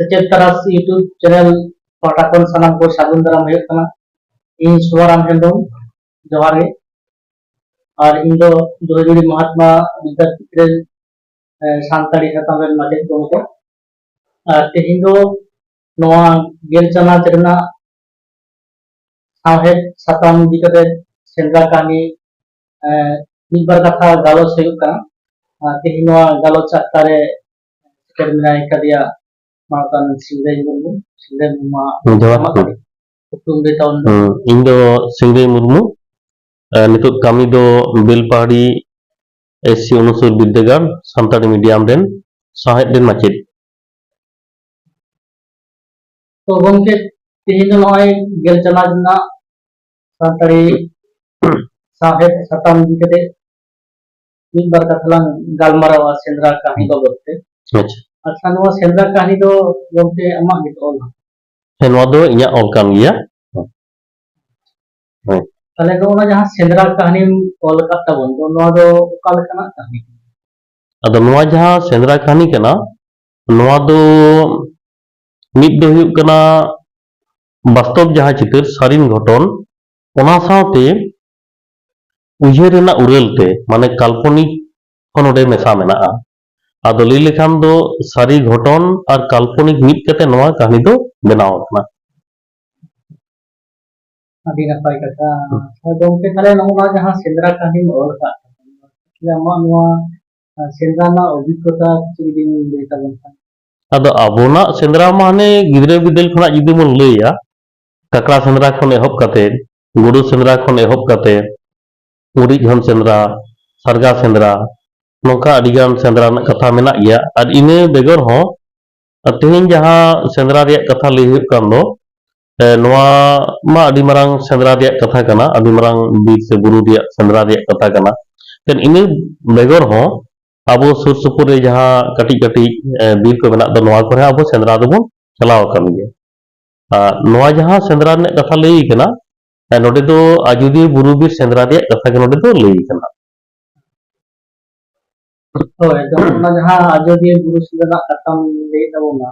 Setiap teras YouTube channel Patakon Sanam ko Sagun Daram huyuk kana इन सुवराम हेम्ब्रम जोहार गे और इन दो दुरजुड़ी महात्मा विद्यापीठ सानताड़ी साताम rain माचेद Gomke तेहिं दो नोआ गेल चानाच रेना साहेब साताम इदि कते सेंद्रा कहानी मिदबार कथा गालोच हुयुग kana तेहिं नोआ गालोच आखतारे सेटेर मेनाय कादिया मानतान सिंगदेय मुर्मु जोहार Indo Singdei Murmu nituk kami do Belpahari SC Unusur Biddagar Santari Medium den Sahet den Macet. तो गमके तेहिं नय गेल चला जना सानताड़ी साहेब साताम इदि कते मिदबार कथालां गालमारावा सेंद्रा कहानी बाबतते अच्छा नोआ सेंद्रा कहानी दो गमके आमाग गे ऑल नोआ दो इया ऑल कान गिया ताले नोआ जहां सेंद्रा कहानी ऑल का तबन दो नोआ दो ओका लेकाना कहानी अदो नोआ जहां सेंद्रा कहानी कना नोआ दो मिद दो हुयुग कना वास्तव जहां चितर सारिन घटन ओना सावते उयहर रेना उरेलते माने काल्पनिक नोडे मेसा मेनाआ आदो लई लेखान दो सारी घटन और काल्पनिक मिद कते नोआ कहानी दो बनाव कना अभी नपाय कथा गमके ताले नोआ जहां सेंद्रा कहानी ऑल का ताले आमा नोआ सेंद्रा ना अभिज्ञता चुदिन लई ताबन आदो आबोना सेंद्रा माने गिद्रे बिदल खना जुदी मन लैया काकड़ा सेंद्रा खन एहब काते गुरु सेंद्रा खन एहब काते उड़ी झन सेंद्रा सारगा सेंद्रा नोका अडिगान सेंद्रा ना कथा मेना गया और इने बेगर हो तेहिं जहां सेंद्रा रिया कथा लई हुयुग कान दो नोआ मा अडी मारांग सेंद्रा रिया कथा कना अडी मारांग बीर से बुरु रिया सेंद्रा रिया कथा कना तेन इने बेगर हो अब सुर सुपुर रे जहां कटी कटी बीर को मेना दो नोआ करे अब सेंद्रा दो बन चलाव कान गया नोआ जहां सेंद्रा ने कथा लई कना नोडे दो आजुदी बुरु बीर सेंद्रा रिया कथा के नोडे दो लई कना तो एकदम ना जहां आजोदी बुरु सेंद्रा कथाम लई ताबोना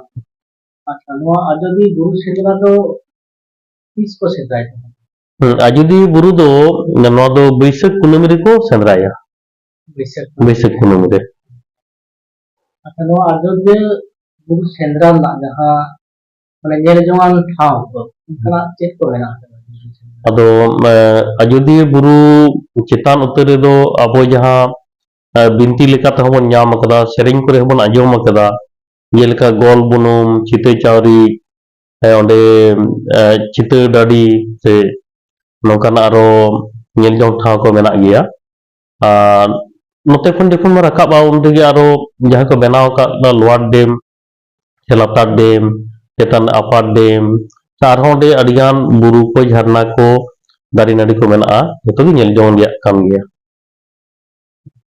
अच्छा नोआ आजोदी बुरु सेंद्रा दो किस को सेंद्राय आजुदी बुरु दो नोआ दो बैसाख कुनमी रे को सेंद्राया बैसाख कुनमी रे अच्छा नोआ आजोदी बुरु सेंद्रा ना जहां माने नेल जोंगान ठाव को उनका चेक को मेना अदो आजुदी बुरु चितान उतर दो अब जहां बिनती लेका तहबन नाम कदा सेरेंग करे हबन आजम कदा जेलेका गोल बुनुम चिते चावरी ओंडे चिते डाडी से नोकाना आरो नेल जों ठाव को मेना गया नोते खन देखुन मा राकाबा उनदे आरो जहां को बनाव का लोअर डैम लातार डैम चेतान अपार डैम आरहों डे अडिगान बुरु को झरना को दारी नाड़ी को मेना जतो गे नेल जों रिया कान गया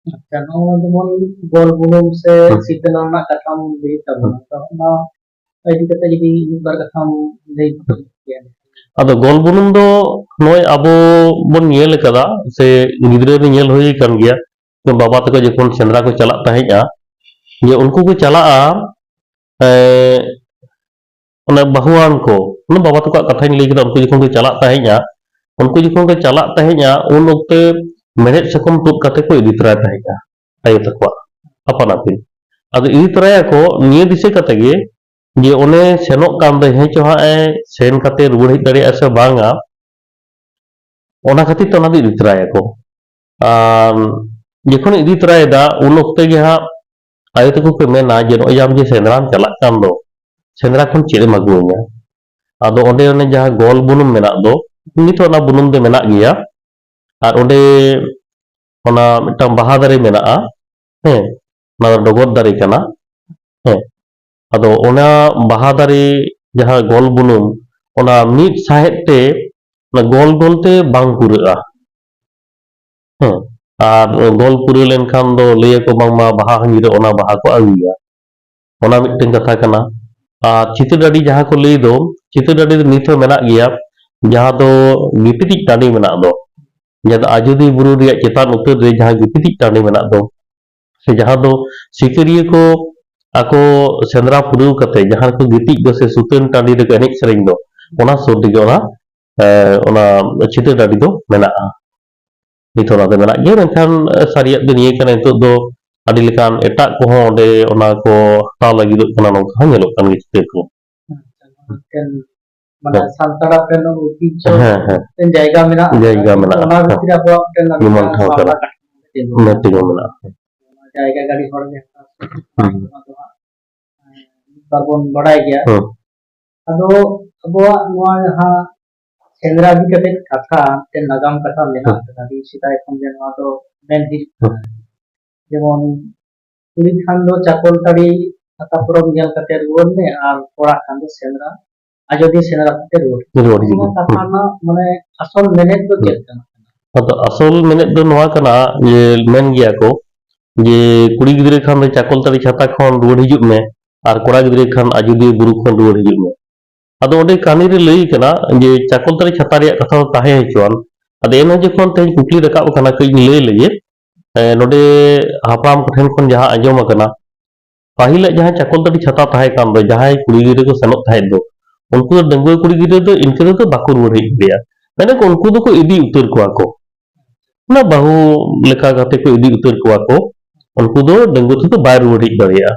अच्छा नोआ जमन गोल बुनुम से सीतला ना कथाम लई ताबोना तो ना इदि कते जदि मिदबार कथाम लई गया अदो गोल बुनुम दो नोय आबो बन नेल कदा से गिद्रे रे नेल होई कान गया तो बाबा तक जखन सेंद्रा को चला तहेजा ये उनको को चला बहुआन को बाबा तक कथा लई कदा उनको जखन को चला तहेजा उनको जखन को चला तहेजा उन वक्ते मेहनत सकम तुद कते को इदी तराय तहेजा आयो तकवा अपन आपिन अदो इदी तराया को निये दिसे कते गे जे ओने सेनोक कान दे हे चोहा सेन कते रुड़ हेज दाड़िया से बांगा ओना खातिर तो ना इदी तराया को जखन इदी तरायदा उन वक्ते गे हा आयो तको को मेना जे नय जाम जे सेंद्राम चला कान दो सेंद्रा खन चेम अगुइया आदो ओंडे ओने जहां गोल बुनुम मेना दो नितो ना बुनुम दे मेना गया और ओंडे ओना मिटांग बाहा दारे मेना हे ना डगर दारे कना हे आदो ओना बाहा दारे जहां गोल बुनुम ओना मिद साहेब ते ना गोल गोलते बांग पुरेआ हे और गोल पुरे लेनखान दो लई को बांगमा बाहा हंजिरे ओना बाहा को आगुया ओना मिटन कथा कना चिते डाडी जहां को लई दो चिते डाडी नितो मेना गया जहां दो गिपिति टाडी मेना दो जहां आजोदी बुरु रिया चितान उतर रे जहां गिपिति टाडी मेना दो से जहां दो सिकरिया को ako sendra purau kate jahan ko gitik do se sutan tadi de enik sering do ona sur dige ona cita tadi do menaa itu ona de menak ge menkan sariat dunia kana itu do adi lekan etak ko onde ona ko hataw lagi do kana nongka nyelok kan gitu ko kan mana santara kan ঐতিহ্য হ্যাঁ জায়গা মেনা জায়গা মেনাᱜᱼᱟ ওনার ভিতরে আবহাওয়া kan Lumayan tahu kan. tinggal menak জায়গা গাড়ি হড় ᱜᱮ ᱵᱟᱵᱚᱱ ᱵᱟᱲᱟᱭ ᱜᱮᱭᱟ ᱟᱫᱚ ᱟᱵᱚᱣᱟᱜ ᱱᱚᱣᱟ ᱡᱟᱦᱟᱸ ᱥᱮᱸᱫᱽᱨᱟ ᱤᱫᱤ ᱠᱟᱛᱮ ᱠᱟᱛᱷᱟ ᱢᱤᱫᱴᱮᱱ ᱱᱟᱜᱟᱢ ᱠᱟᱛᱷᱟ ᱢᱮᱱᱟᱜ ᱟᱠᱟᱫᱟ ᱟᱹᱰᱤ ᱥᱮᱫᱟᱭ ᱠᱷᱚᱱ ᱜᱮ ᱱᱚᱣᱟ ᱫᱚ ᱢᱮᱱ ᱦᱤᱡᱩᱜ ᱠᱟᱱᱟ ᱡᱮᱢᱚᱱ ᱠᱩᱲᱤ ᱠᱷᱟᱱ ᱫᱚ ᱪᱟᱠᱚᱞᱛᱟᱹᱲᱤ ᱯᱟᱛᱟ ᱯᱚᱨᱚᱵᱽ ᱧᱮᱞ ᱠᱟᱛᱮ ᱨᱩᱣᱟᱹᱲ ᱢᱮ ᱟᱨ ᱠᱚᱲᱟ ᱠᱷᱟᱱ ᱫᱚ ᱥᱮᱸᱫᱽᱨᱟ ᱟᱡᱚᱫᱤᱭᱟᱹ ᱥᱮᱸᱫᱽᱨᱟ ᱠᱟᱛᱮ ᱨᱩᱣᱟᱹᱲ ᱱᱚᱣᱟ ᱠᱟᱛᱷᱟ ᱨᱮᱱᱟᱜ ᱢᱟᱱᱮ ᱟᱥᱚᱞ ᱢᱮᱱᱮᱫ ᱫᱚ ᱪᱮᱫ ᱠᱟᱱᱟ ᱟᱫᱚ ᱟᱥᱚᱞ ᱢᱮᱱᱮᱫ ᱫᱚ ᱱᱚᱣᱟ ᱠᱟᱱᱟ ᱡᱮ ᱢᱮᱱ ᱜᱮᱭᱟ ᱠᱚ ᱡᱮ ᱠᱩᱲᱤ ᱜᱤᱫᱽᱨᱟᱹ ᱠᱷᱟᱱ ᱫᱚ ᱪᱟᱠᱚᱞᱛᱟᱹᱲᱤ ᱪᱷᱟᱛᱟ ᱠᱷᱚᱱ ᱨᱩᱣᱟᱹᱲ ᱦᱤᱡᱩᱜ ᱢᱮ ᱟᱨ ᱠᱚᱲᱟ ᱜᱤᱫᱽᱨᱟᱹ ᱠᱷᱟᱱ ᱟᱡᱚᱫᱤᱭᱟᱹ ᱵᱩᱨᱩ ᱠᱷᱚᱱ ᱨᱩᱣᱟᱹᱲ ᱦᱤᱡᱩᱜ ᱢᱮ ᱟᱫᱚ ᱚᱸᱰᱮ ᱠᱟᱹᱦᱱᱤ ᱨᱮ ᱞᱟᱹᱭ ᱠᱟᱱᱟ ᱡᱮ ᱪᱟᱠᱚᱞᱛᱟᱹᱲᱤ ᱪᱷᱟᱛᱟ ᱨᱮᱭᱟᱜ ᱠᱟᱛᱷᱟ ᱫᱚ ᱛᱟᱦᱮᱸ ᱦᱚᱪᱚᱣᱟᱱ ᱟᱫᱚ ᱮᱱᱦᱚᱸ ᱡᱚᱠᱷᱚᱱ ᱛᱮᱦᱮᱧ ᱠᱩᱠᱞᱤ ᱨᱟᱠᱟᱵ ᱟᱠᱟᱱᱟ ᱠᱟᱹᱡ ᱞᱟᱹᱭ ᱞᱮᱜᱮ ᱱᱚᱰᱮ ᱦᱟᱯᱲᱟᱢ ᱠᱚᱴᱷᱮᱱ ᱠᱷᱚᱱ ᱡᱟᱦᱟᱸ ᱟᱸᱡᱚᱢ ᱟᱠᱟᱱᱟ ᱯᱟᱹᱦᱤᱞᱟᱜ ᱡᱟᱦᱟᱸ ᱪᱟᱠᱚᱞᱛᱟᱹᱲᱤ ᱪᱷᱟᱛᱟ ᱛᱟᱦᱮᱸ ᱠᱟᱱ ᱫᱚ ᱡᱟᱦᱟᱸᱭ ᱠᱩᱲᱤ ᱜᱤᱫᱽᱨᱟᱹ ᱠᱚ ᱥᱮᱱᱚᱜ ᱛᱟᱦᱮᱸᱫ ᱫᱚ उनको डंगुआ कुड़ी गिरे तो इनके तो बाको रुड़ हेज गया मैंने को उनको तो को इदी उतर को ना बाहु लेका गाते को इदी उतर को उनको तो डंगुआ तो बाय रुड़ हेज दड़िया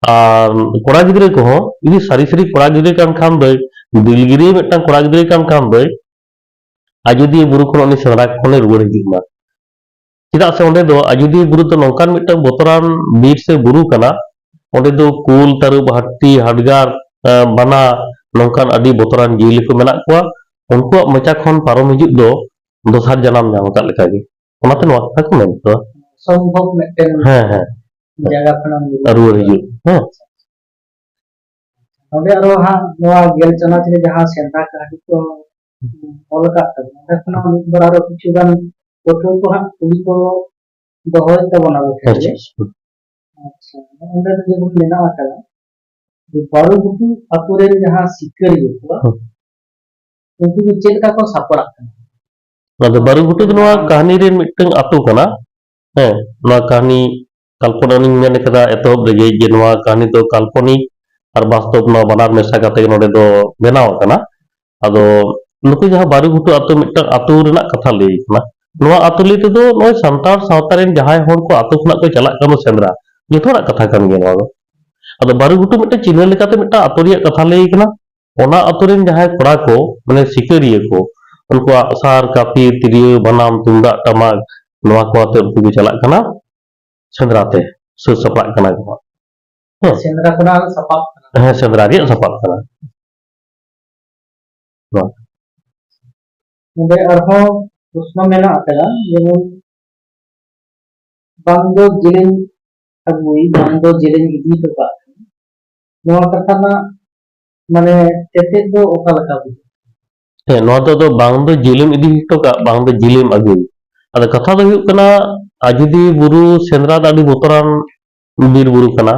और कोड़ा गिरे को हो इदी सारी सारी कोड़ा गिरे कान खान दे दिलगिरी मिटन कोड़ा गिरे कान खान दे आजोदी बुरु खन उनी सेंद्रा खने रुड़ हेज मा चेदा से ओंडे दो आजोदी बुरु तो नौकान मिटन बोतरान बीर से बुरु कना ओंडे दो कुल तारुब हाटी हाडगार बना नौकान अडी बोतरान जीली को मेना कुआ उनको मचा खन पारम हिजुग दो दोसार जनाम नाम का लेका गे ओनाते नवा कथा को मेन तो संभव मिटन हाँ जगह खनम रुड़ हिजुग हाँ ᱚᱸᱰᱮ ᱟᱨᱚ ᱦᱟᱸᱜ ᱱᱚᱣᱟ ᱜᱮᱞ ᱪᱟᱱᱟᱪ ᱨᱮ ᱡᱟᱦᱟᱸ ᱥᱮᱸᱫᱽᱨᱟ ᱠᱟᱹᱦᱱᱤ ᱠᱚ ᱚᱞ ᱟᱠᱟᱫ ᱛᱟᱵᱚᱱᱟ ᱚᱸᱰᱮ ᱠᱷᱚᱱᱟᱜ ᱢᱤᱫ ᱵᱟᱨ ᱟᱨᱚ ᱠᱤᱪᱷᱩ ᱜᱟᱱ ᱯᱟᱹᱴᱷᱩᱣᱟᱹ ᱠᱚ ᱦᱟᱸᱜ ᱠᱩᱞᱤ ᱠᱚ ᱫᱚᱦᱚᱭᱮᱫ ᱛᱟᱵᱚᱱᱟ ᱟᱵᱚ ᱴᱷᱮᱱ ᱜᱮ ᱟᱪᱪᱷᱟ ᱚᱸᱰᱮ ᱡᱮᱢᱚᱱ ᱢᱮᱱᱟᱜ ᱟᱠᱟᱫᱟ ᱡᱮ ᱵᱟᱨᱩᱜᱷᱩᱴᱩ ᱟᱛᱳ ᱨᱮᱱ ᱡᱟᱦᱟᱸ ᱥᱤᱠᱟᱹᱨᱤᱭᱟᱹ ᱠᱚ उनको भी चेक का को सापड़ा ᱟᱫᱚ ᱵᱟᱨᱩᱜᱷᱩᱴᱩ ᱫᱚ ᱱᱚᱣᱟ ᱠᱟᱹᱦᱱᱤ ᱨᱮᱱ ᱢᱤᱫᱴᱟᱝ ᱟᱛᱳ ᱠᱟᱱᱟ ᱦᱮᱸ ᱱᱚᱣᱟ ᱠᱟᱹᱦᱱᱤ ᱠᱟᱞᱯᱚᱱᱟ ᱤᱧ ᱢᱮᱱ ᱠᱟᱫᱟ ᱮᱛᱚᱦᱚᱵ ᱨᱮᱜᱮ ᱡᱮ ᱱᱚᱣᱟ ᱠᱟᱹᱦᱱᱤ ᱫᱚ ᱠᱟल्पनिक ᱟᱨ ᱵᱟᱥᱛᱚᱵ ᱱᱚᱣᱟ ᱵᱟᱱᱟᱨ ᱢᱮᱥᱟ ᱠᱟᱛᱮ ᱱᱚᱰᱮ ᱫᱚ ᱵᱮᱱᱟᱣ ᱟᱠᱟᱱᱟ ᱟᱫᱚ ᱱᱩᱠᱩ ᱡᱟᱦᱟᱸ ᱵᱟᱨᱩᱜᱷᱩᱴᱩ ᱟᱛᱳ ᱢᱤᱫᱴᱟᱝ ᱟᱛᱳ ᱨᱮᱱᱟᱜ ᱠᱟᱛᱷᱟ ᱞᱟᱹᱭ ᱠᱟᱱᱟ ᱱᱚᱣᱟ ᱟᱛᱳ ᱞᱟᱹᱭ ᱛᱮᱫᱚ ᱱᱚᱜᱼᱚᱭ ᱥᱟᱱᱛᱟᱲ ᱥᱟᱶᱛᱟ ᱨᱮᱱ ᱡᱟᱦᱟᱸᱭ ᱦᱚᱲ ᱠᱚ ᱟᱛᱳ ᱠᱷᱚᱱᱟᱜ ᱠᱚ ᱪᱟᱞᱟᱜ ᱠᱟᱱᱟ ᱥᱮᱸᱫᱽᱨᱟ ᱡᱚᱛᱚ ᱦᱚᱲᱟᱜ ᱠᱟᱛᱷᱟ ᱠᱟᱱ ᱜᱮᱭᱟ ᱱᱚᱣᱟ ᱫᱚ ᱟᱫᱚ ᱵᱟᱨᱩᱜᱷᱩᱴᱩ ᱢᱤᱫᱴᱟᱝ ᱪᱤᱱᱦᱟᱹ ᱞᱮᱠᱟᱛᱮ ᱢᱤᱫᱴᱟᱝ ᱟᱛᱳ ᱨᱮᱭᱟᱜ ᱠᱟᱛᱷᱟ ᱞᱟᱹᱭ ᱠᱟᱱᱟ ᱚᱱᱟ ᱟᱛᱳ ᱨᱮᱱ ᱡᱟᱦᱟᱸᱭ ᱠᱚᱲᱟ ᱠᱚ ᱢᱟᱱᱮ ᱥᱤᱠᱟᱹᱨᱤᱭᱟᱹ ko उनकुआ सार कापी तिरियो बनाम तुंदा टमाक नवा को आते उनको भी चलाक कना सेंद्राते सु सपाक कना को सेंद्रा कना सपाक हाँ सेंद्रा रे सपाक कना मुझे अरहो प्रश्न मेना आतेगा जेमन बांगो जिलिंग अगुई बांगो जिलिंग इदी तो का नवा कथा ना माने तेते दो ओका लका बुझे नवा तो बांग दो जिलिम इदी तो का बांग दो जिलिम अगुई अदा कथा दो हुयुग कना आजुदी बुरु सेंद्रा दाडी बोतरान बीर बुरु कना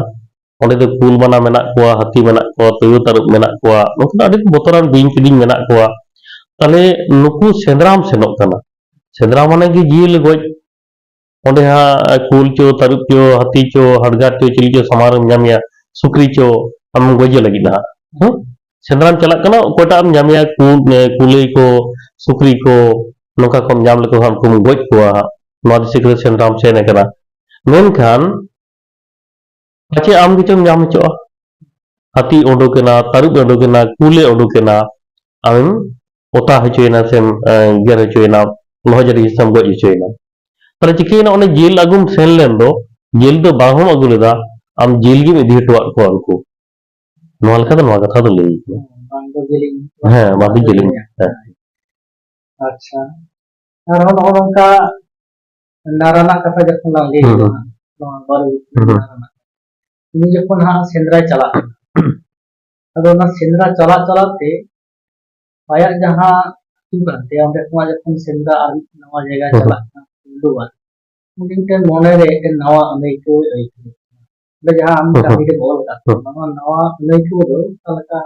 ओंडे दो कुल बना मेना कोआ हाथी मेना कोआ तुयु तारुब मेना कोआ नुकना आडी बोतरान बिंग किडिंग मेना कोआ ताले नुकु सेंद्राम सेनोक कना सेंद्रा माने कि जिल गoj ओंडे हा कुल चो तारुब चो हाथी चो हड़गार चो चिली चो समारम ᱧᱟᱢᱮᱭᱟ सुक्री चो हम गजे लगी ना सेंद्राम चलाक कना कोटा हम ᱧᱟᱢᱮᱭᱟ कुलई को सुक्री को नोका को ᱧᱟᱢ लेको हम कुम गoj कोआ नोआ दिसे के सेंद्राम सेने कना मेनखान पाचे आम किचम ᱧᱟᱢ होचोआ हाथी ओडोकेना तारुब ओडोकेना कुले ओडोकेना आम ओता होचोयना सेम गेर होचोयना लोहजरी सम गoj होचोयना पर चिकेना ओने जेल अगुम सेन लेन दो जेल दो बाहम अगु लेदा आम जेल गिम इदी हटवा को उनको नोआ लका दो नोआ कथा दो लई बांगो जिलिंग हां बाबी जेलिंग अच्छा और हम का नाराना कथा जखन लांग ले नोआ बारू नाराना ini जखन हां सेंद्रा चला अदो ना सेंद्रा चला चलाते आया जहां तू करते ओंडे को जखन सेंद्रा आर नवा जगह चला दुआ मुदिन मोने रे नवा अनेको आइतो ले जहां हम कमी के बोल का नवा अनेको दो तलका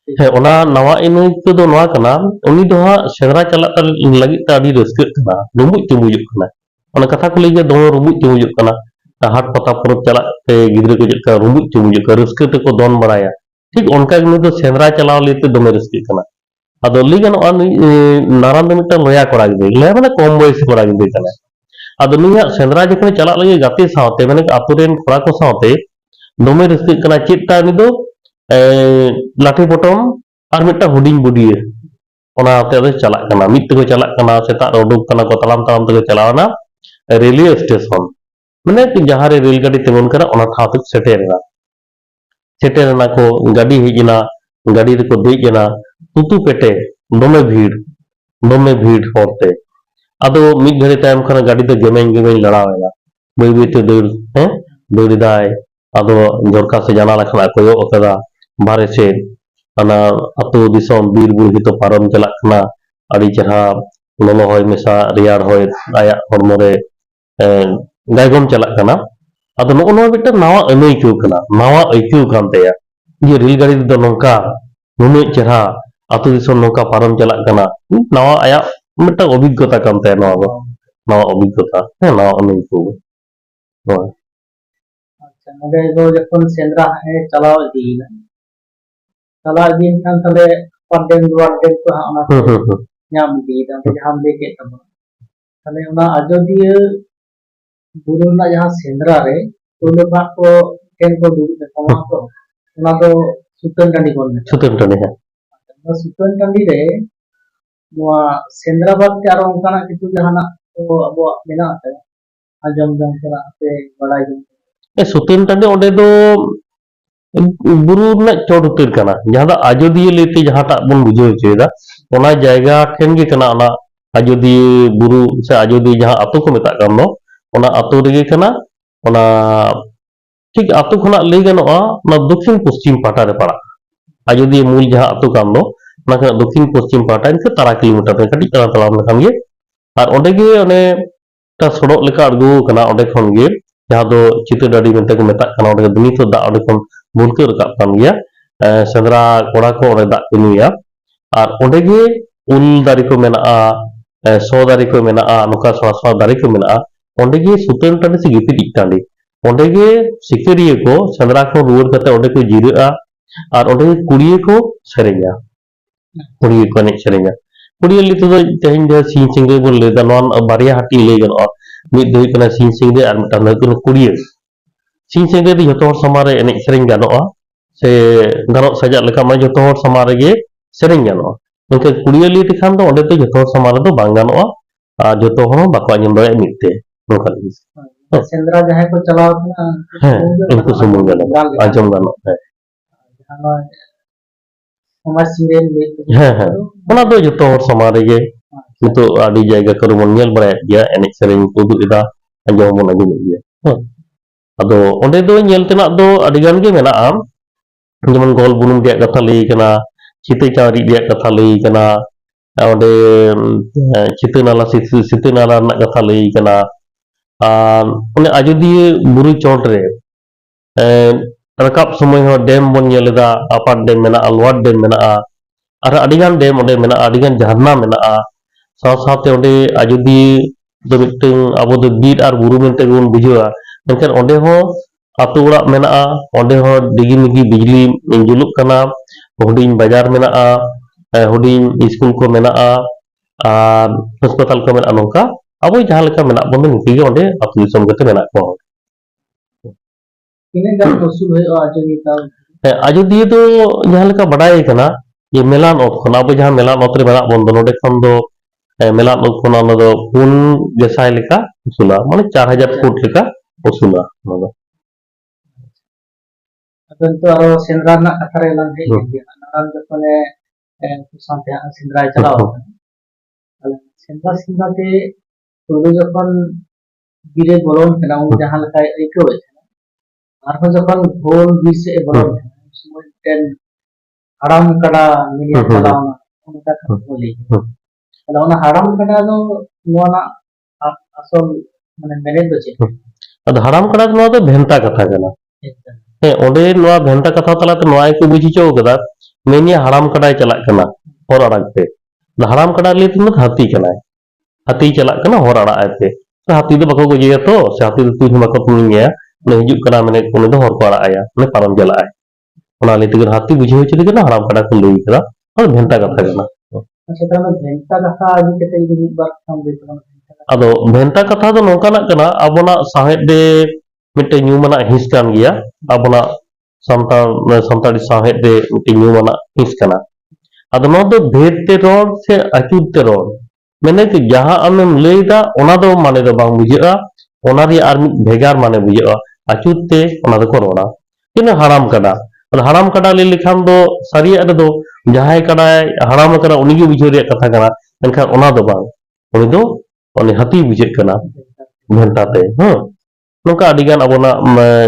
है ओना नवा इनुइतो दो नवा कना उनी दो हा सेंद्रा चला लगी ता आडी रस्क कना रुमुज चमुजुक कना ओना कथा को लई दो रुमुज चमुजुक कना हाट पता परब चलाते गिद्रा को चेक रुमुज चुमुज को रस्क को दोन बड़ाया ठीक उनका नुई सेंद्रा चलाव लेते दमे रस्क अदो ली गनोआ नारायण दो मिट्टा लया करा गिदे लया माने कम बयस करा गिदे कना अदो नुई सेंद्रा जखन चला लगे गाते सावते माने आतु रेन कोड़ा को सावते दमे रस्क कना चेता नि दो लाठी पटम और मिट्टा हुडिंग बुडिया ओना ते दो चला कना मिट को चला कना सेता उडुक कना को तलाम तलाम ते चलावना रेलवे स्टेशन माने जहाँ रे रेल गाड़ी तेमन करा ओना ठाव तक सेटेरना को गाड़ी हेजना गाड़ी रे को देजना तुतु पेटे दमे भीड़ होते अदो मिट घड़ी तायम खाना गाड़ी दो गेमें लड़ावेला बई बई ते दौड़ दाय अदो जोरका से जाना लखना कोयो ओकदा बारे से अना अतो दिसोम बीर बुढ़ी तो पारम चला कना अड़ी चरहा लोलो होय मेसा रियार होय आया हरमो रे गायगम चला कना अदो नो नो बिटा नावा अनैक्यू कना नावा ऐक्यू कानतेया ये रेल गाड़ी दो नोंका नुने चरहा अतो दिसोम नोंका पारम चला कना नावा आया मिटा अभिज्ञता कानते नावा अभिज्ञता नावा अनैक्यू अच्छा नोडे दो जखन सेंद्रा है चलाव इदीना चलाव दिन खान तले पडेम दुआर डेम को हाना ᱧᱟᱢ ᱤᱫᱤᱭᱮᱫᱟ ᱡᱟᱦᱟᱸᱢ ᱞᱟᱹᱭ ᱠᱮᱫ ᱛᱟᱵᱚᱱᱟ ᱛᱟᱦᱞᱮ ᱚᱱᱟ ᱟᱡᱚᱫᱤᱭᱟᱹ ᱵᱩᱨᱩ ᱨᱮᱱᱟᱜ ᱡᱟᱦᱟᱸ ᱥᱮᱸᱫᱽᱨᱟ ᱨᱮ ᱛᱩᱞᱟᱹᱵᱟ ᱠᱚ ᱴᱷᱮᱱ ᱠᱚ ᱫᱩᱲᱩᱵ ᱧᱟᱯᱟᱢᱟ ᱛᱚ ᱚᱱᱟ ᱫᱚ ᱥᱩᱛᱟᱹᱱ ᱴᱟᱺᱰᱤ ᱵᱚᱱ ᱢᱮᱛᱟᱜᱼᱟ सुतन टने है ᱚᱱᱟ ᱥᱩᱛᱟᱹᱱ ᱴᱟᱺᱰᱤ ᱨᱮ ᱱᱚᱣᱟ ᱥᱮᱸᱫᱽᱨᱟ ᱵᱟᱫᱛᱮ ᱟᱨᱚ ᱚᱱᱠᱟᱱᱟᱜ ᱠᱤᱪᱷᱩ ᱡᱟᱦᱟᱱᱟᱜ ᱠᱚ ᱟᱵᱚᱣᱟᱜ ᱢᱮᱱᱟᱜ ᱟᱠᱟᱫᱟ ᱟᱸᱡᱚᱢ ᱡᱚᱝ ᱛᱮᱱᱟᱜ ᱥᱮ ᱵᱟᱲᱟᱭ ᱡᱚᱝ सुतन टने ओडे दो बुरु ना चोट उतर कना जहां दा अजोदिया लेते जहां टा बन बुझाव चेदा ओना जायगा ठेन गे कना ओना अजोदिया बुरु से अजोदिया जहां अतो को मेता कान दो ओना अतो रेगे कना ओना ठीक अतो खना लई गनोआ ना दक्षिण पश्चिम पाटा रे पड़ा अजोदिया मूल जहां अतो कान दो ना कना दक्षिण पश्चिम पाटा इनके 13 किलोमीटर पे कटी तला तलाम लखान गे और ओंडे गे ओने ता सड़क लेका अड़गो कना ओंडे खन गे जहां दो चित्र डाडी मेते को मेता कान ओंडे दुनी तो दा ओंडे खन बुलके रकाब कान गया सेंद्रा कोड़ा को ओंडे दा को नुया और ओंडे गे उल दारी को मेना सो दारी को मेना नुका सवा दारी को मेना ओंडे गे सुतन टांडी से गिपिट टांडी ओंडे गे सिकरिया को सेंद्रा को रुवर कते ओंडे को जिरा और ओंडे कुड़िए को सेरेंगा कुड़िए को ने सेरेंगा कुड़िए लितो दो तेहिन दे सीन सिंगे बोल ले दनवान बारिया हटी ले गन और मिद दोई कना सीन सिंगे और मिटान को कुड़िए सीन सिंगे दी जतो समारे एने सेरेंग गानोआ से गानो सजा लेका मा जतो हर समारे गे सेरेंग गानोआ उनके कुड़िए लिए खान दो ओंडे तो जतो समारे दो बांग गानोआ आ जतो हर बाको आंजम दो मिटते नोका लगी सेंद्रा जहां को चलाव ना है इनको सुमु गानो आंजम गानो है जहां समाज सिंगेन ले है ओना दो जतो हर समारे गे नितो आदि जायगा करो मन नेल बराय गया एने सेरेंग को दु इदा आंजम मन आगु गया अदो ओंडे दो नेल तेना दो अडिगान गे मेना आम जेमन गोल बुनुम दिया कथा लई कना चिते चावरी दिया कथा लई कना ओंडे चिते नाला सिते नाला रना कथा लई कना ओने अजोदिया बुरु चोट रे रकाब समय हो डैम बन नेलेदा अपार डैम मेना लोअर डैम मेना और अडिगान डैम ओंडे मेना अडिगान झरना मेना साव सावते ओंडे अजोदिया दो मिटeng अबो दो बीर और बुरु मेनते बन बुझावा मेनखान ओंडे हो आतु ओड़ा मेना ओंडे हो डिगी मिगी बिजली जुलुक कना हुडिंग बाजार मेना हुडिंग स्कूल को मेना और अस्पताल को मेना नोका अब जहां लेका मेना बन निके ओंडे आतु दिसम गते मेना को इने गन वसूल होय अजोदिया अजोदिया दो जहां लेका बडाय कना ये मेलान ऑफ खना अब जहां मेलान ऑफ रे मेना बन दो नोडे खन दो मेलान ऑफ खना न दो 4 गेसाय लेका वसूला माने 4000 फुट लेका वसूला नोदो अदन तो आरो सेंद्रा ना कथा रे लन हे नारायण जखने साथे सेंद्रा चलाव सेंद्रा सेंद्रा ते तो जखन बीरे बोलन केना उन जहां लेका एको आरो जखन भोल बीर से बोलन समय टेन हराम कड़ा मिलिया चलावना उनका बोली अला ओना हराम कड़ा दो नोना असल माने मेने दो चे अद हराम कड़ा नो तो भेंता कथा कना ओंडे नोआ भेंता कथा तलाते नोआ को बुझी चो कदा मेनिया हराम कड़ा चला कना होर अड़ाग पे हराम कड़ा ले तिन हाथी कना हाथी चला कना होर अड़ा पे हाथी दो बाको गोजेया तो से हाथी दो तुझ बाको तुनिया ने हिजुक कना मने उनी दो हर को आड़ा आया ने पारम चला आय ओना ले तिगर हाथी बुझे होचे दिगना हराम कड़ा को लई करा और भेंटा कथा कना अच्छा तब भेंटा कथा आदि के जुदी बार हम देखना अदो भेंटा कथा दो नोकाना कना अबोना साहेब दे मिटे न्यूमना हिस कान गिया अबोना संताड़ी साहेब दे मिटे न्यूमना हिस कना अदो नो दो भेद ते रोड से अचूत ते रोड मैंने कि जहां आमेम लईदा ओना दो माने दो बांग बुझेगा ओना री आर मिट भेगार माने बुझेगा अचूत ते ओना दो को रोड़ा किन हराम कड़ा और हराम कड़ा ले लिखान दो सारिया दो जहां कड़ा हराम कड़ा उनी गे बुझे रे कथा कना एनखान ओना दो बांग उनी दो उनी हाथी बुझे कना भेंटा ते नोका अडिगान अबोना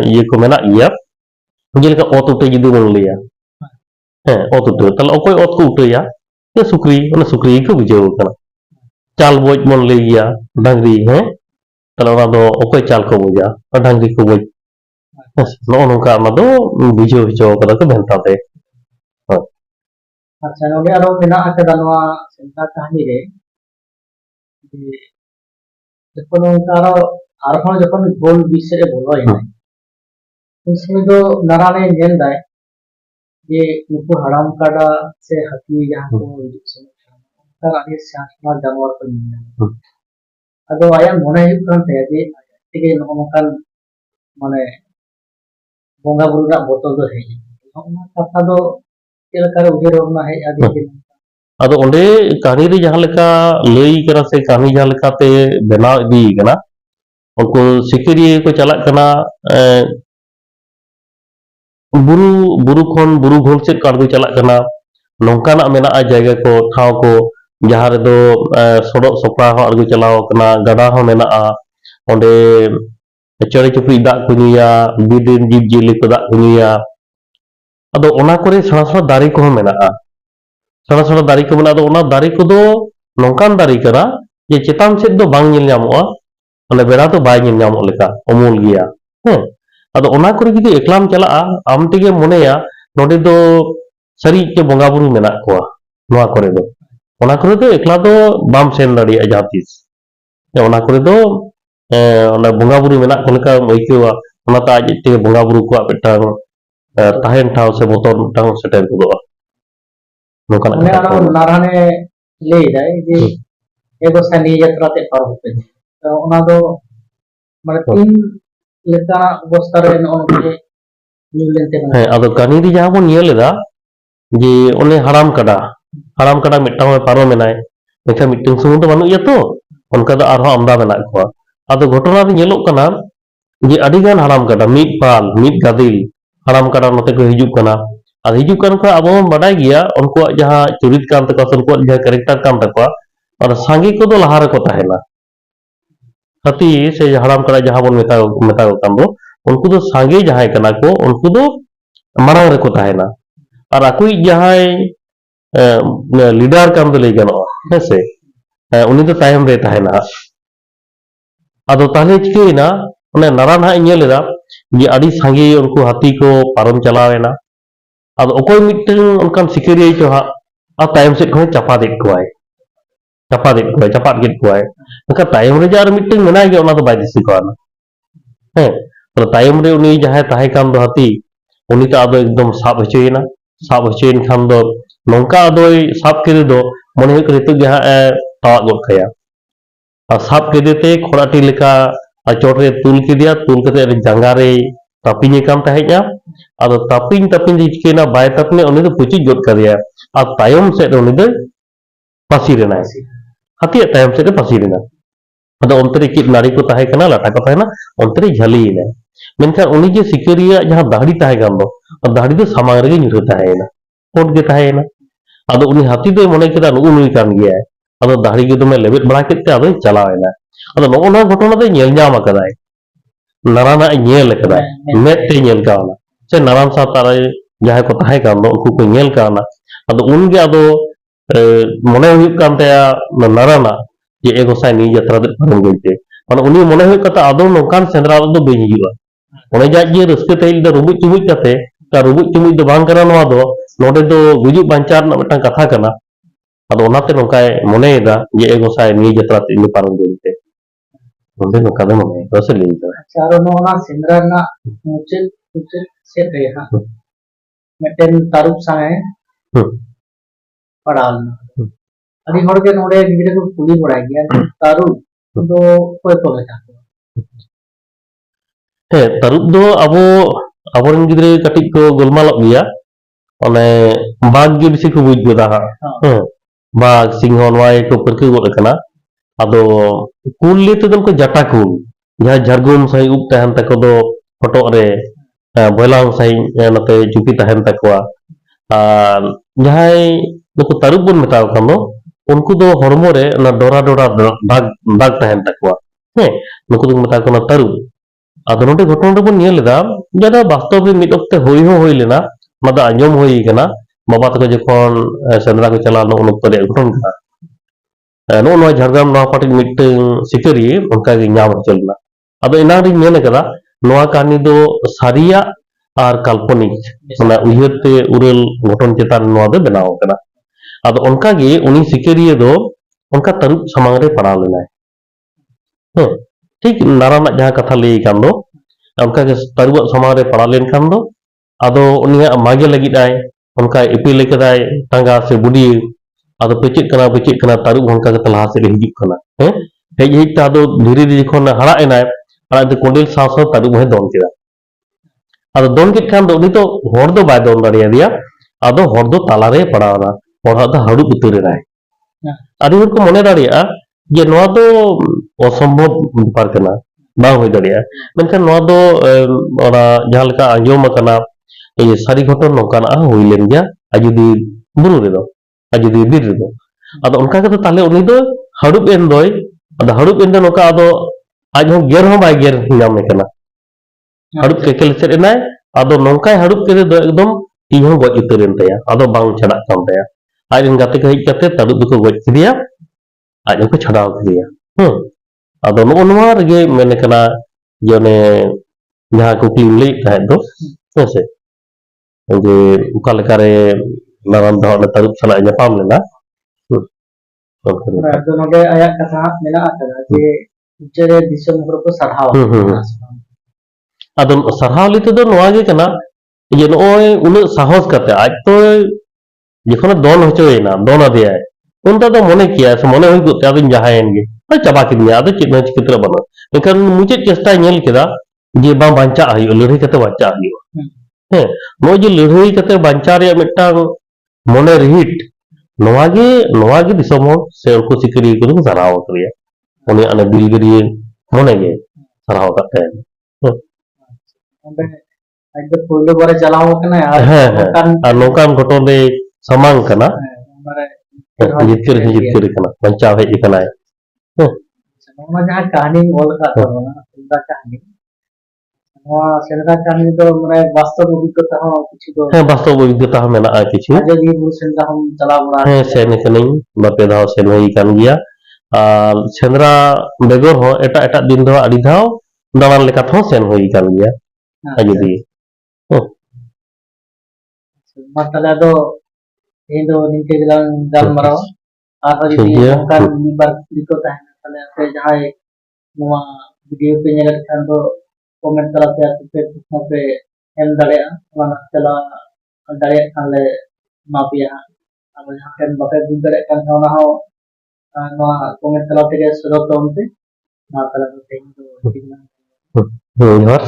ये को मेना इया जेलेका ओत उटे जुदी बन लिया ओत उटे तले ओकोय ओत को उटेया ये सुक्री को बुझे कना चाल बोझ मन ले गया डांगरी तले ओना दो ओकोय चाल को बोझा डांगरी को बोझ नो नोका ओना दो बुझे हिचो कदा को भेंटा ते अच्छा नोडे आरो मेना आकदा नोआ सेंटा कहानी रे जे जखन उनकारो आरहण जखन गोल बीच रे बोलो है उन समय दो नाराने नेल दाय जे नुकु हराम काडा से हाथी जहां को हिजुक से उनका आगे शासना जानवर को मिला अदो आया मोने हिजुक कान ते जे तेगे नोकान माने बोंगा बुरु ना बोतल दो है ओना कथा दो चेलकार उहेर ओना है आदि अदो ओंडे कहानी रे जहां लेका लई करा से कहानी जहां लेका ते बनाव इदी कना उनको सिकरिये को चलाक कना बुरु बुरु खन बुरु घोल से काडगो चलाक कना नोंकाना मेना जायगा को ठाव को जहां रे दो सड़क सपड़ा हो आगो चलाव कना गड़ा हो मेना ओंडे चढ़े चुपड़ी दाग को नुया बिदिन जीव जिली को दाग को नुया अदो ओना करे सड़ा सड़ा दारी को मेना सड़ा सड़ा दारी को मेना अदो ओना दारी को दो नोंकान दारी कना जे चेतान सेद दो बांग नेल ᱧᱟᱢᱚᱜᱼᱟ ओने बेड़ा तो बाय नेल ᱧᱟᱢᱚᱜ लेका अमूल गिया अदो ओना करे जुदी एकलाम चलाआ आम तेगे मोनेया नोडे दो सरी के बोंगा बुरु मेना कोआ नोआ करे दो ओना करे दो एकला दो बाम सेन दाड़िया जहातीस ओना करे दो ओना बोंगा बुरु मेना को लेका मइकेवा ओना ता आज तेगे बोंगा बुरु को पेटांग ताहेन ठाव से बोतल टांग सेटर गुदोआ नोकान ने आरो नाराने ले जाय जे एगो सनी यात्रा ते पार होते तो ओना दो माने तीन लेका अवस्था रे ओनके न्यूलेंते है अदो कहानी री जहां बन नियलेदा जे ओने हराम कड़ा मिटाव पारो मेनाय लेखा मिटिंग सुमुंग तो बानु या तो उनका दो आरो आमदा मेना को अदो घटना रे नेलोक कना जे अडिगान हराम कड़ा मिट पाल मिट गादिल हराम कड़ा नते को हिजुक कना और हिजुक कान को अब बाडाय गिया उनको जहां चरित कान तक उनको जहां कैरेक्टर कान तक और सांगी को दो लहा रे को ताहेना हाथी से हराम कड़ा जहां बन मेता कान दो उनको दो सांगे जहां कना को उनको दो मारांग रे को ताहेना और अकुई जहां लीडर कान दो ले गनो हेसे उनी दो तायम रे ताहेना अदो ताले चिकेना ओने नारान हा इनेलेदा जे आडी सांगे उनको हाथी को पारम चलावेना अदो ओकोय मिटन उनकान सिकरिया चो हा आ तायम से को चापा दे कोय चापा गेट कोय उनका तायम रे जार मिटन मेना गे ओना दो बाय दिसि कोना तो तायम रे उनी जहां ताहे कान दो हाथी उनी ता अदो एकदम साब हचेन खान दो नोंका अदोय साब केदे दो मने हुक रितु जहां तावा गोद खया और साब केदे ते खोराटी लेका चोट रे तुल केदिया तुल कते जांगा रे तापिने कान ताहेया अदो तापिन चिकेना बाय तापने उनी दो पुची गोद करिया और तायम से उनी दो पासी रेना हाथी तायम से पासी रेना अदो अंतरे की नाड़ी को ताहे कना लाटा को ताहेना अंतरे झली ने मेनखान उनी जे सिकरिया जहां दाढ़ी ताहे कान दो और दाढ़ी दो सामांग रे ᱧᱩᱨ ताहेना कोट गे ताहेना अदो उनी हाथी दो मने केदा नुई कान गिया अदो दाढ़ी गे दमे लेबेट बड़ा केते अदो चलावेना अदो नोना घटना दो नेल ᱧᱟᱢ आकदाय नाराना नेल कदाय मेट ते नेल कावना से नारान सा तारे जहां को ताहे कान दो उनको को नेल कावना अदो उन गे अदो मने हुई कान तया नाराना जे एगो साइ नी यात्रा दे पारम गइते माने उनी मने हुई कता अदो नोकान सेंद्रा दो बेኝ हिजुआ ओने जाज जे रस्ते तेल दो रुबुच चुबुच कते ता रुबुच चुबुच दो बांग करा नोआ दो नोडे दो गुजुक बांचार ना मिटन कथा कना अदो ओनाते नोकाय मनेदा जे एगो साइ नी यात्रा ते नी पारम गइते ᱚᱸᱰᱮ ᱱᱚᱝᱠᱟ ᱫᱚ ᱢᱚᱱᱮ ᱠᱚ ᱥᱮ ᱞᱟᱹᱭ ᱫᱟ अच्छा और नोना सेंद्रा ना मुझे मुझे से थे हाँ मिट्टन तारुक सांगे पढ़ाल अभी हर के नोड़े गिरे को पुली पढ़ाई गया तारुक तो कोई तो बेटा हे तारुब दो अबो अबोरन गिद्रे कटिक को गोलमालक गया ओने बाघ गे बिसी को बुझ गोदा हां बाघ सिंह नवाय को परके गोद कना अदो कुल लेते दम को जटा कुल जहां झरगुम सही उप तहन तक दो फोटो रे बोलांग सही नते जुपी तहन तकवा आर जहां नुको तारुब बन मेताव कनो उनको दो हरमो रे ना डोरा डोरा बाघ बाघ तहन तकवा हे नुको दो मेता कनो तारुब आदो नोटे घटना रे बन नियल लेदा जदा वास्तव में मिद ओक्ते होई हो होई लेना मदा आंजम होई कना बाबा तक जखन सेंद्रा को चला नो उन ओक्ते घटन कना नो नो झारग्राम नो पाटिक मिटeng सिकरी उनका गे नाम चलना अदो इना रि मेन कदा नोआ कहानी दो सारिया आर काल्पनिक माने उयहते उरल घटन चेतान नोआ दो बनाव कना अदो उनका गे उनी सिकरिये दो उनका तरुप समांग रे पड़ा लेना ठीक नारायण जहां कथा लई कान दो उनका के तारुब समांग रे पड़ा लेन कान दो आदो उनिया मागे लगी आय उनका इपिल कदाय टांगा से बुडी आदो पेचिक कना तारुब उनका के तलहा से हिजिक कना हेज हेज ता दो धीरे धीरे जखन हड़ा एनाय हड़ा दो कोंडेल साव साव तारुब है दोन केदा आदो दोन के खान दो उनी तो हर दो बाय दोन दाड़िया दिया आदो हर दो ताला रे पड़ावना हर दा हड़ु उतर राय आदि हर को मने दाड़िया जे नोआ दो असंभव बेपार कना बा होई दाड़िया मेनखान नोआ दो ओना जहां लेका आंजम कना ये सारी घटन नोकाना होई लेन गया अजुदी बुरु रे दो अजुदी बीर रे दो आदो उनका के तो ताले उनी दो हड़ुब एन दोय आदो हड़ुब एन दो नोका आदो आज हो गेर हो बाय गेर नामे कना हड़ुब के केल सेट एनाय आदो नोंकाय हड़ुब के दो एकदम ती हो गज उतरेन तया आदो बांग छड़ा कान तया आज इन गाते के हेज कते तारुब को गज किदिया आज को छड़ाव किदिया आदो नो नोआ रे मेने कना जने जहां कुकली लई ताहे दो हेसे जे उका लेका रे नारायण दो तारुब सला जापाम लेना तो नोडे आया कथा मेना आकदा जे उचरे दिसम हर को सराहाव आदो सराहाव लेते दो नोआ गे कना जे नोय उन साहस करते आज तो जखन दोन होचोयना दोन आदिया उनता तो मने किया से मने होई गुते आदो जहायन गे चाबा किदिया आदो चित चित्र बनो लेकिन मुझे चेष्टा नेल केदा जे बा बांचा आयो लड़ाई कते बांचा आयो हे नो जे लड़ाई कते बांचा रे मिटांग मने रिहिट नोवा गे दिसम से उनको सिकरी को सराव करिया उनी अने दिलगरी मने गे सराव करते आज तो पहले बार चलाओ कना और नोकान घटन रे समांग कना जितकर कना बंचा हेज कना नोना जहां कहानी बोल का तो ना सेंद्रा कहानी नोआ सेंद्रा कहानी तो माने वास्तव अभिज्ञता हो किछु दो है वास्तव अभिज्ञता मेना आ किछु आजादी बुर सेंद्रा हम चला बड़ा है सेन कनी बापे दाव सेन होई कान गया और सेंद्रा बेगर हो एटा एटा दिन दो आडी दाव दालान लेका थो सेन होई कान गया आजादी मतलब दो इन दो निके गल मरो आर जदी ओंकार निबार दिको ताहे ताले आपे जहां नोआ वीडियो पे नेल खान दो कमेंट तला पे आपे पे एम दाड़े वाला चला दाड़े खाले मापिया अब जहां के बापे बुझ दाड़े कान होना हो नोआ कमेंट तला पे सदो तो उनते ना तला पे तो ठीक ना जोहार